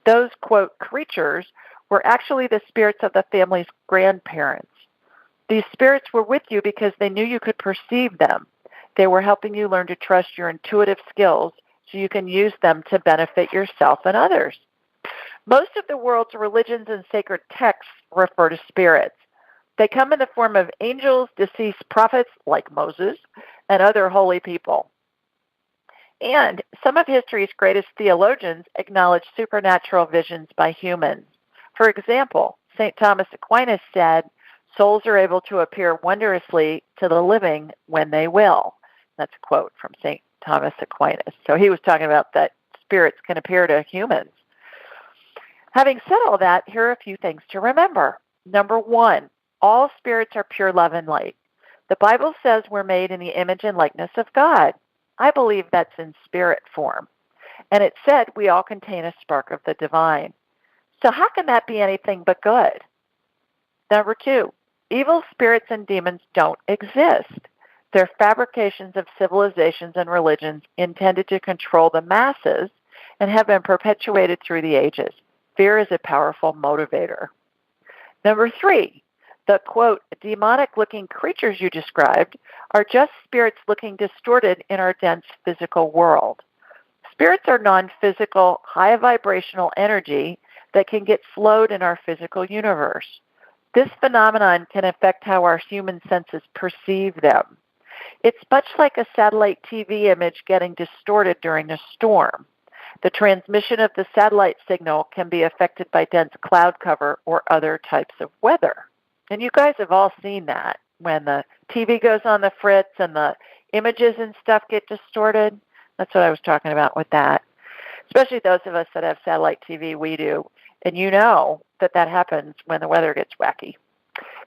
Speaker 2: Those, quote, creatures were actually the spirits of the family's grandparents. These spirits were with you because they knew you could perceive them. They were helping you learn to trust your intuitive skills so you can use them to benefit yourself and others. Most of the world's religions and sacred texts refer to spirits. They come in the form of angels, deceased prophets like Moses, and other holy people. And some of history's greatest theologians acknowledge supernatural visions by humans. For example, St. Thomas Aquinas said, souls are able to appear wondrously to the living when they will. That's a quote from St. Thomas Aquinas. So he was talking about that spirits can appear to humans. Having said all that, here are a few things to remember. Number 1, all spirits are pure love and light. The Bible says we're made in the image and likeness of God. I believe that's in spirit form. And it said we all contain a spark of the divine. So how can that be anything but good? Number 2, evil spirits and demons don't exist. They're fabrications of civilizations and religions intended to control the masses and have been perpetuated through the ages. Fear is a powerful motivator. Number 3, The, quote, demonic-looking creatures you described are just spirits looking distorted in our dense physical world. Spirits are non-physical, high-vibrational energy that can get slowed in our physical universe. This phenomenon can affect how our human senses perceive them. It's much like a satellite TV image getting distorted during a storm. The transmission of the satellite signal can be affected by dense cloud cover or other types of weather. And you guys have all seen that when the TV goes on the fritz and the images and stuff get distorted. That's what I was talking about with that. Especially those of us that have satellite TV, we do. And you know that that happens when the weather gets wacky.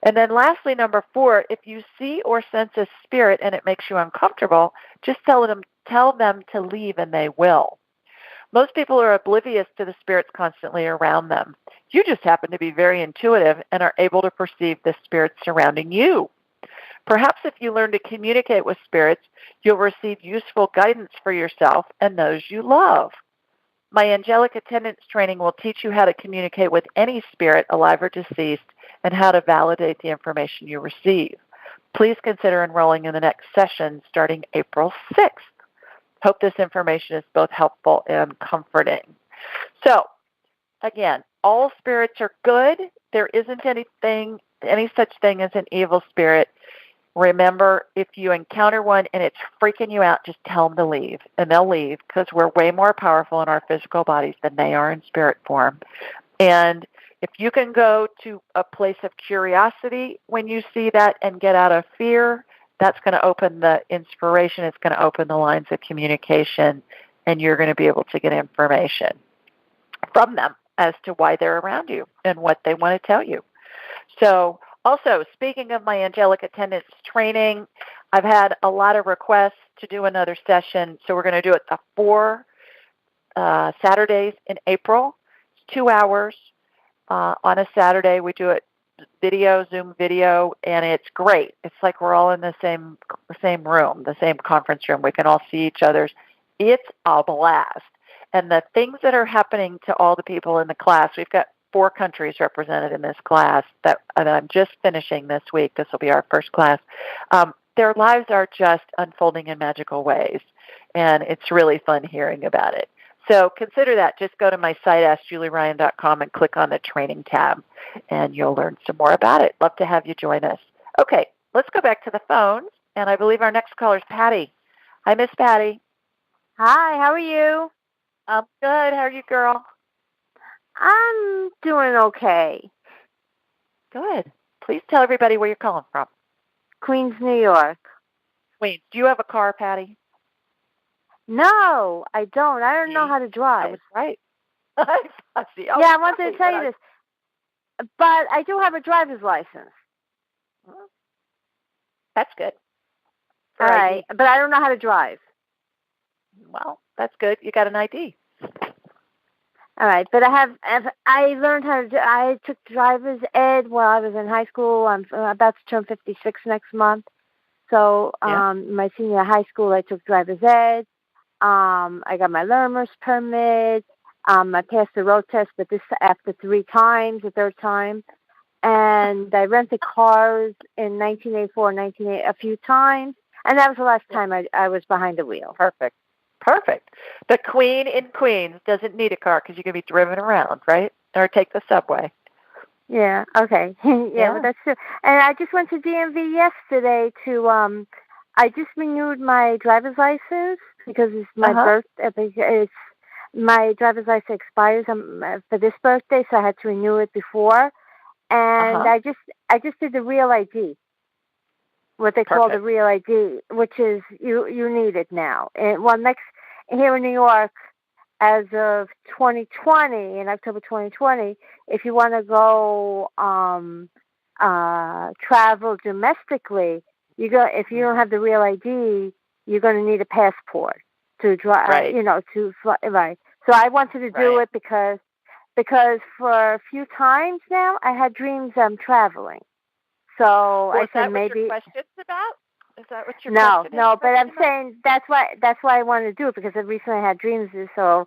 Speaker 2: And then lastly, number 4, if you see or sense a spirit and it makes you uncomfortable, just tell them to leave and they will. Most people are oblivious to the spirits constantly around them. You just happen to be very intuitive and are able to perceive the spirits surrounding you. Perhaps if you learn to communicate with spirits, you'll receive useful guidance for yourself and those you love. My angelic attendance training will teach you how to communicate with any spirit, alive or deceased, and how to validate the information you receive. Please consider enrolling in the next session starting April 6th. Hope this information is both helpful and comforting. So, again, all spirits are good. There isn't any such thing as an evil spirit. Remember, if you encounter one and it's freaking you out, just tell them to leave. And they'll leave because we're way more powerful in our physical bodies than they are in spirit form. And if you can go to a place of curiosity when you see that and get out of fear, that's going to open the inspiration. It's going to open the lines of communication, and you're going to be able to get information from them as to why they're around you and what they want to tell you. So also, speaking of my angelic attendance training, I've had a lot of requests to do another session, so we're going to do it the 4 Saturdays in April. It's 2 hours on a Saturday. We do it Zoom video, and it's great. It's like we're all in the same room, the same conference room. We can all see each other's. It's a blast. And the things that are happening to all the people in the class, we've got 4 countries represented in this class that I'm just finishing this week. This will be our first class. Their lives are just unfolding in magical ways, and it's really fun hearing about it. So consider that. Just go to my site, AskJulieRyan.com, and click on the training tab, and you'll learn some more about it. Love to have you join us. Okay, let's go back to the phones, and I believe our next caller is Patti. Hi, Miss Patti.
Speaker 6: Hi, how are you?
Speaker 2: I'm good. How are you, girl?
Speaker 6: I'm doing okay.
Speaker 2: Good. Please tell everybody where you're calling from.
Speaker 6: Queens, New York.
Speaker 2: Queens. Do you have a car, Patti?
Speaker 6: No, I don't. I don't know how to drive.
Speaker 2: That was right.
Speaker 6: I wanted to tell you this. But I do have a driver's license.
Speaker 2: That's good.
Speaker 6: All right, but I don't know how to drive.
Speaker 2: Well, that's good. You got an ID.
Speaker 6: All right, but I learned how to. I took driver's ed while I was in high school. I'm about to turn 56 next month. So my senior high school, I took driver's ed. I got my learner's permit. I passed the road test, but this after 3 times, the 3rd time. And I rented cars in 1984, a few times. And that was the last time I was behind the wheel.
Speaker 2: Perfect. The queen in Queens doesn't need a car because you can be driven around, right? Or take the subway.
Speaker 6: Yeah, okay. Well, that's true. And I just went to DMV yesterday to, I just renewed my driver's license because it's my birthday. My driver's license expires for this birthday, so I had to renew it before. And I just did the real ID. What they call the real ID, which is you need it now. And here in New York, as of 2020, in October 2020, if you want to go travel domestically, if you don't have the real ID, you're going to need a passport to drive.
Speaker 2: Right.
Speaker 6: To fly. Right. So I wanted to do it because for a few times now, I had dreams I'm traveling. So I said maybe.
Speaker 2: Is that what your question's about? Is that what your
Speaker 6: question
Speaker 2: is?
Speaker 6: No, but I'm saying that's why I wanted to do it because I recently had dreams. So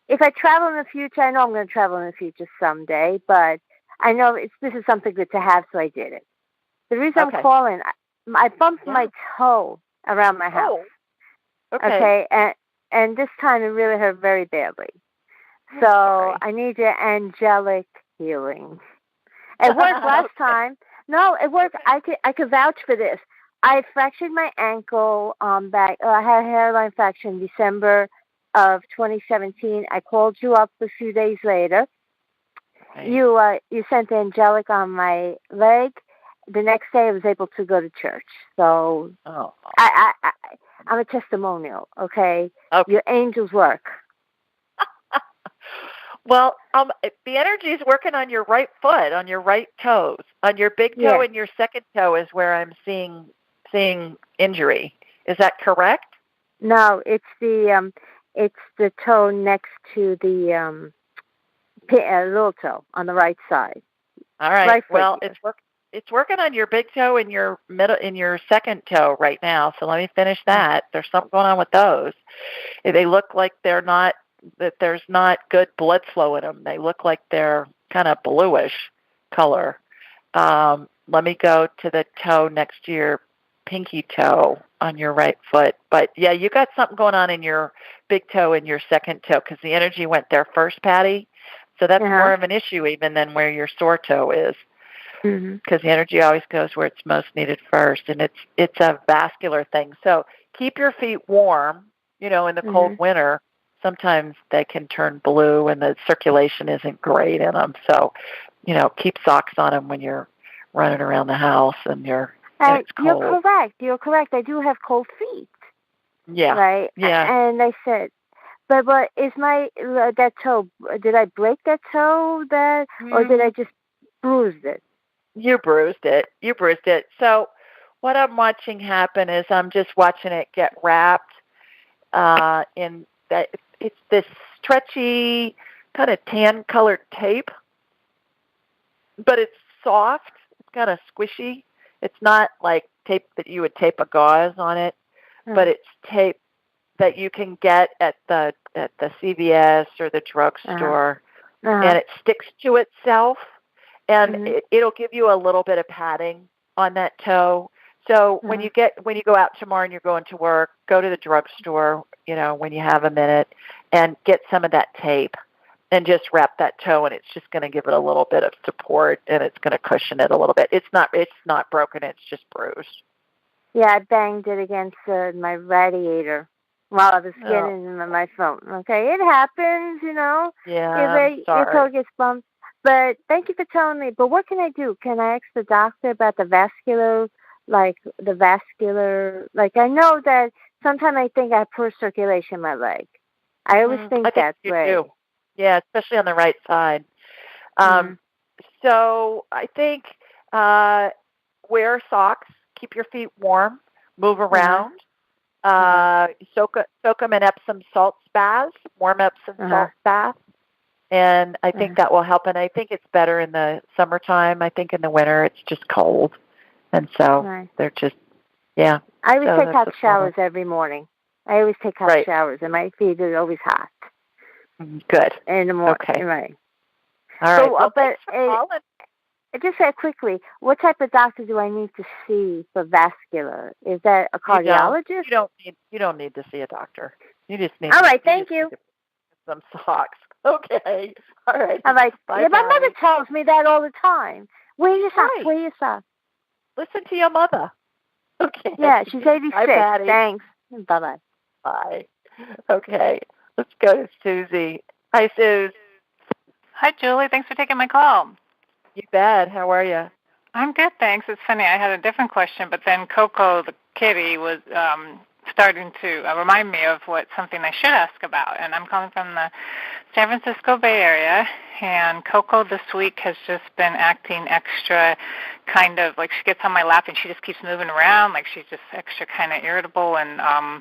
Speaker 6: if I travel in the future, I know I'm going to travel in the future someday, but
Speaker 8: I know this is something good to have, so I did it. The reason I'm calling, I bumped my toe around my house.
Speaker 2: Oh, okay.
Speaker 8: And this time it really hurt very badly. So I need your angelic healing. It worked last time. No, it worked. I could vouch for this. I fractured my ankle back. I had a hairline fracture in December of 2017. I called you up a few days later. Okay. You sent the angelic on my leg. The next day I was able to go to church. So I'm a testimonial, okay? Your angels work.
Speaker 2: Well, the energy is working on your right foot, on your right toes. On your big toe and your second toe is where I'm seeing injury. Is that correct?
Speaker 8: No, it's the toe next to the little toe on the right side.
Speaker 2: All right. Right well, it's working on your big toe and your second toe right now. So let me finish that. There's something going on with those. They look like there's not good blood flow in them. They look like they're kind of bluish color. Let me go to the toe next to your pinky toe on your right foot. But yeah, you got something going on in your big toe and your second toe because the energy went there first, Patti. So that's more of an issue even than where your sore toe is. Because the energy always goes where it's most needed first, and it's a vascular thing. So keep your feet warm. In the cold winter, sometimes they can turn blue, and the circulation isn't great in them. So, keep socks on them when you're running around the house and it's cold.
Speaker 8: You're correct. I do have cold feet.
Speaker 2: Yeah.
Speaker 8: Right.
Speaker 2: Yeah.
Speaker 8: And I said, but is my that toe? Did I break that toe? Or did I just bruise it?
Speaker 2: You bruised it. So what I'm watching happen is I'm just watching it get wrapped in that. It's this stretchy kind of tan-colored tape, but it's soft. It's kind of squishy. It's not like tape that you would tape a gauze on it, but it's tape that you can get at the CVS or the drugstore, and it sticks to itself. And it'll give you a little bit of padding on that toe. So when you go out tomorrow and you're going to work, go to the drugstore, when you have a minute, and get some of that tape and just wrap that toe, and it's just going to give it a little bit of support, and it's going to cushion it a little bit. It's not broken. It's just bruised.
Speaker 8: Yeah, I banged it against my radiator while I was getting my phone. Okay, it happens,
Speaker 2: Yeah,
Speaker 8: your toe gets bumped. But thank you for telling me. But what can I do? Can I ask the doctor about the vascular? Like, I know that sometimes I think I have poor circulation in my leg. I always think that's right.
Speaker 2: Do. Yeah, especially on the right side. So I think wear socks, keep your feet warm, move around, soak them in Epsom salt baths, warm Epsom salt baths. And I think that will help. And I think it's better in the summertime. I think in the winter it's just cold. And so they're just, I
Speaker 8: always take hot showers every morning. I always take hot showers, and my feet are always hot.
Speaker 2: Good.
Speaker 8: In the morning.
Speaker 2: Okay.
Speaker 8: Right.
Speaker 2: All right. So,
Speaker 8: just say quickly, what type of doctor do I need to see for vascular? Is that a cardiologist?
Speaker 2: You don't need to see a doctor. You just need.
Speaker 8: All right. Thank you.
Speaker 2: Some socks. Okay. All right.
Speaker 8: Bye, my
Speaker 2: Patty.
Speaker 8: mother tells me that all the time. Wear your socks. Wear your socks.
Speaker 2: Listen to your mother. Okay.
Speaker 8: Yeah, she's 86.
Speaker 2: Bye,
Speaker 8: Thanks. Bye-bye.
Speaker 2: Bye. Okay. Let's go to Susie. Hi, Suze.
Speaker 9: Hi, Julie. Thanks for taking my call.
Speaker 2: You bet. How are you?
Speaker 9: I'm good, thanks. It's funny. I had a different question, but then Coco, the kitty, was starting to remind me of something I should ask about. And I'm calling from the San Francisco Bay Area, and Coco this week has just been acting extra kind of like she gets on my lap and she just keeps moving around, like she's just extra kind of irritable and I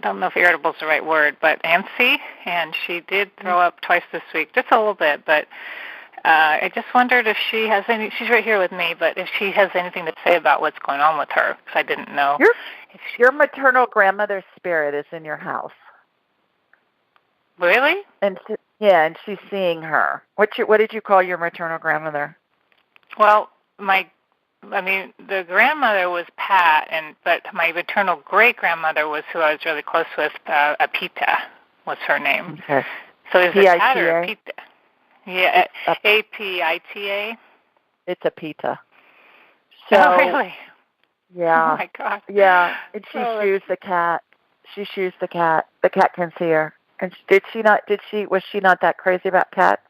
Speaker 9: don't know if irritable is the right word, but antsy. And she did throw up twice this week, just a little bit, but I just wondered if she has she's right here with me, but if she has anything to say about what's going on with her, because I didn't know.
Speaker 2: Your maternal grandmother's spirit is in your house.
Speaker 9: Really?
Speaker 2: And Yeah, and she's seeing her. What did you call your maternal grandmother?
Speaker 9: Well, the grandmother was Pat, but my maternal great-grandmother was who I was really close with. Apita was her name.
Speaker 2: Okay.
Speaker 9: So is it Pat or Apita? Yeah, Apita.
Speaker 2: It's Apita. So,
Speaker 9: oh, really?
Speaker 2: Yeah.
Speaker 9: Oh, my God.
Speaker 2: Yeah, and she shoos the cat. She shoos the cat. The cat can see her. And was she not that crazy about cats?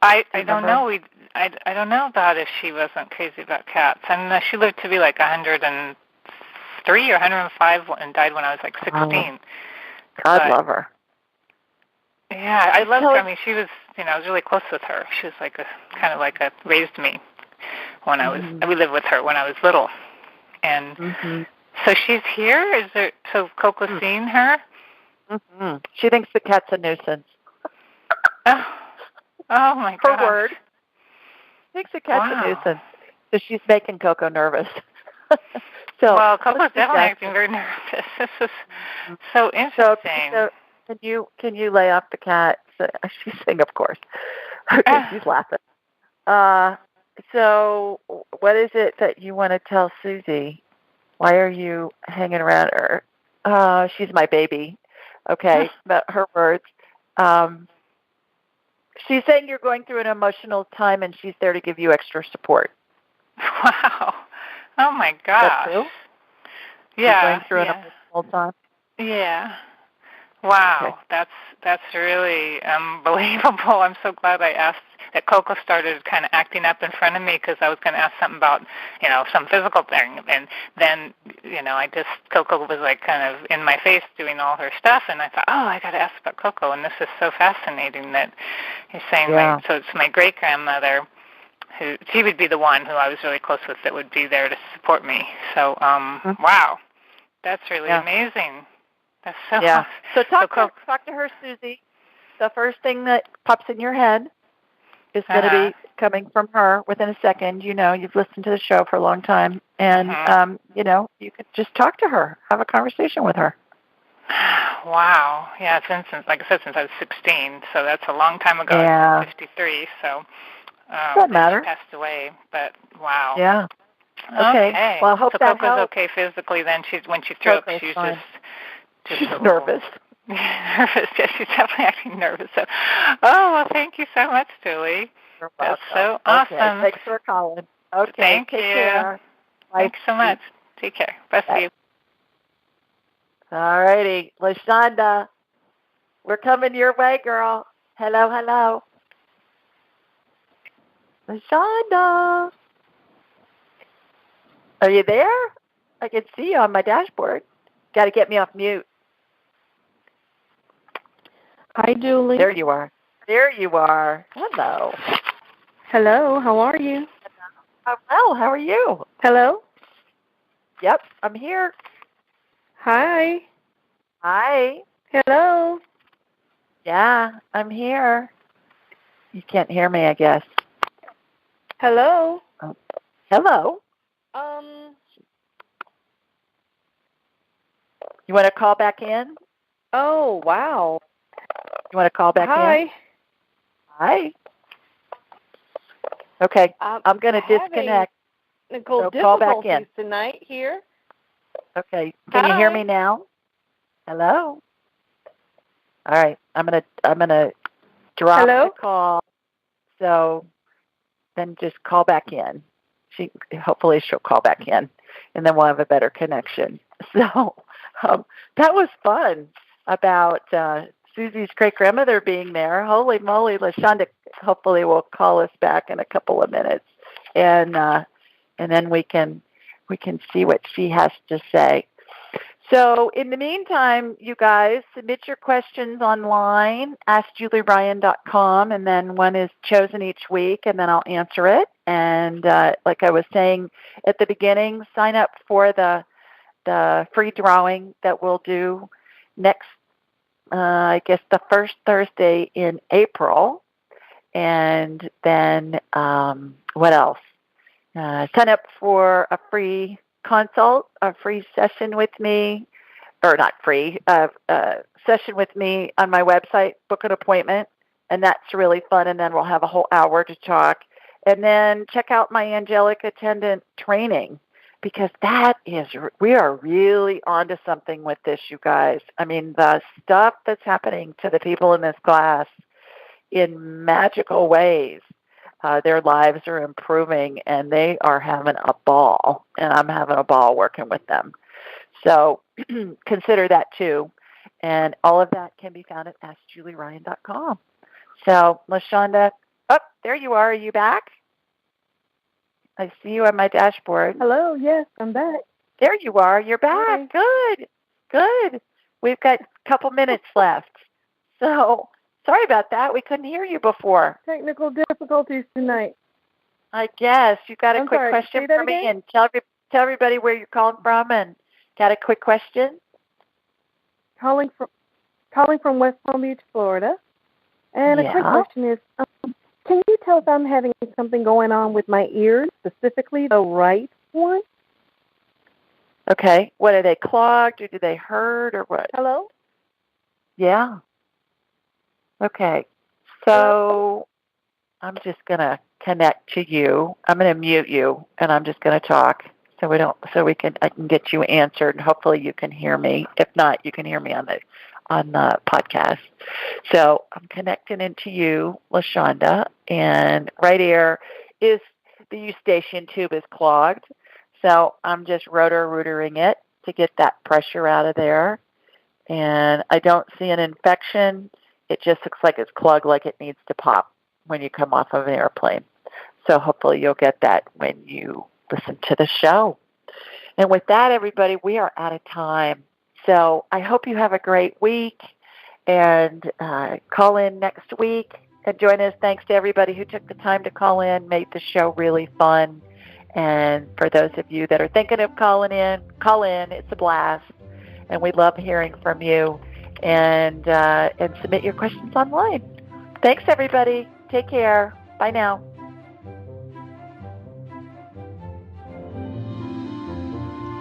Speaker 9: I don't know. I don't know about if she wasn't crazy about cats. And she lived to be like 103 or 105 and died when I was like 16.
Speaker 2: Oh, God love her.
Speaker 9: Yeah, I loved her. I mean, she was, I was really close with her. She was kind of raised me when I was, we lived with her when I was little. And so she's here? So Coco's seeing her?
Speaker 2: Mm-hmm. She thinks the cat's a nuisance.
Speaker 9: Oh my God.
Speaker 2: Her word. Thinks the cat's a nuisance. So she's making Coco nervous.
Speaker 9: Well, Coco's definitely acting very nervous. This is so interesting.
Speaker 2: So can you lay off the cat? So, she's saying, of course. She's laughing. So what is it that you want to tell Susie? Why are you hanging around her? She's my baby. Okay, but her words. She's saying you're going through an emotional time, and she's there to give you extra support.
Speaker 9: Wow. Oh, my gosh.
Speaker 2: That's true?
Speaker 9: Yeah.
Speaker 2: You're going through an emotional time?
Speaker 9: Yeah. Wow. Okay. That's really unbelievable. I'm so glad I asked that Coco started kind of acting up in front of me because I was going to ask something about, some physical thing. And then, Coco was kind of in my face doing all her stuff. And I thought, I got to ask about Coco. And this is so fascinating that you're saying, so it's my great-grandmother who, she would be the one who I was really close with that would be there to support me. So, wow, that's really amazing. That's so awesome.
Speaker 2: So talk to her, Susie. The first thing that pops in your head is going to be coming from her within a second. You've listened to the show for a long time. And, you could just talk to her, have a conversation with her.
Speaker 9: Wow. Yeah, it's been since I was 16. So that's a long time ago.
Speaker 2: Yeah.
Speaker 9: I'm 53. So
Speaker 2: doesn't matter.
Speaker 9: She passed away. But wow.
Speaker 2: Yeah. Okay. Well, I hope that
Speaker 9: Coco's
Speaker 2: helps.
Speaker 9: okay physically then. When she threw up, she's
Speaker 2: she's nervous.
Speaker 9: Nervous. Yes, she's definitely acting nervous. So, well, thank you so much, Julie. That's so awesome.
Speaker 2: Okay, thanks for calling. Okay,
Speaker 9: thank you.
Speaker 2: Care.
Speaker 9: Thanks so much. Take care. Best of you.
Speaker 2: All righty, LaShonda, we're coming your way, girl. Hello. LaShonda, are you there? I can see you on my dashboard. Got to get me off mute.
Speaker 10: Hi, Julie.
Speaker 2: There you are. Hello.
Speaker 10: Hello, how are you?
Speaker 2: Well, how are you?
Speaker 10: Hello?
Speaker 2: Yep, I'm here.
Speaker 10: Hi. Hello?
Speaker 2: Yeah, I'm here. You can't hear me, I guess.
Speaker 10: Hello?
Speaker 2: Hello. You want to call back in?
Speaker 10: Oh, wow.
Speaker 2: You want to call back in? Hi. Okay, I'm going to disconnect.
Speaker 10: Technical
Speaker 2: call back in
Speaker 10: tonight here.
Speaker 2: Okay, can you hear me now? Hello. All right, I'm gonna drop the call. So then just call back in. Hopefully she'll call back in, and then we'll have a better connection. So that was fun about Susie's great-grandmother being there. Holy moly, LaShonda hopefully will call us back in a couple of minutes, and then we can see what she has to say. So in the meantime, you guys, submit your questions online, askjulieryan.com, and then one is chosen each week, and then I'll answer it. And like I was saying at the beginning, sign up for the free drawing that we'll do next, I guess, the first Thursday in April. And then what else? Sign up for a free consult, a free session with me or not free, session with me on my website, book an appointment, and that's really fun. And then we'll have a whole hour to talk. And then check out my angelic attendant training, because we are really onto something with this, you guys. I mean, the stuff that's happening to the people in this class in magical ways, their lives are improving and they are having a ball, and I'm having a ball working with them. So consider that too. And all of that can be found at AskJulieRyan.com. So, LaShonda, there you are. Are you back? I see you on my dashboard.
Speaker 10: Hello, yes, I'm back.
Speaker 2: There you are. You're back.
Speaker 10: Hi.
Speaker 2: Good. We've got a couple minutes left. So, sorry about that. We couldn't hear you before.
Speaker 10: Technical difficulties tonight.
Speaker 2: I guess. You got a quick
Speaker 10: sorry,
Speaker 2: question for me? And tell everybody where you're calling from and got a quick question?
Speaker 10: Calling from West Palm Beach, Florida. And a quick question is, can you tell if I'm having something going on with my ears, specifically the right one?
Speaker 2: Okay. What, are they clogged or do they hurt or what?
Speaker 10: Hello?
Speaker 2: Yeah. Okay. So I'm just going to connect to you. I'm going to mute you, and I'm just going to talk I can get you answered, and hopefully you can hear me. If not, you can hear me on the podcast. So I'm connecting into you, LaShonda, and right here is the eustachian tube is clogged. So I'm just rotor-rootering it to get that pressure out of there. And I don't see an infection. It just looks like it's clogged, like it needs to pop when you come off of an airplane. So hopefully you'll get that when you listen to the show. And with that, everybody, we are out of time. So I hope you have a great week, and call in next week and join us. Thanks to everybody who took the time to call in, made the show really fun. And for those of you that are thinking of calling in, call in. It's a blast, and we love hearing from you. And submit your questions online. Thanks, everybody. Take care. Bye now.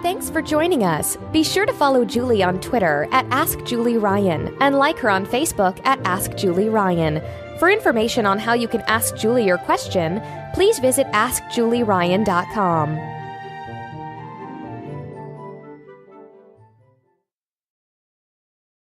Speaker 1: Thanks for joining us. Be sure to follow Julie on Twitter at AskJulieRyan and like her on Facebook at AskJulieRyan. For information on how you can ask Julie your question, please visit AskJulieRyan.com.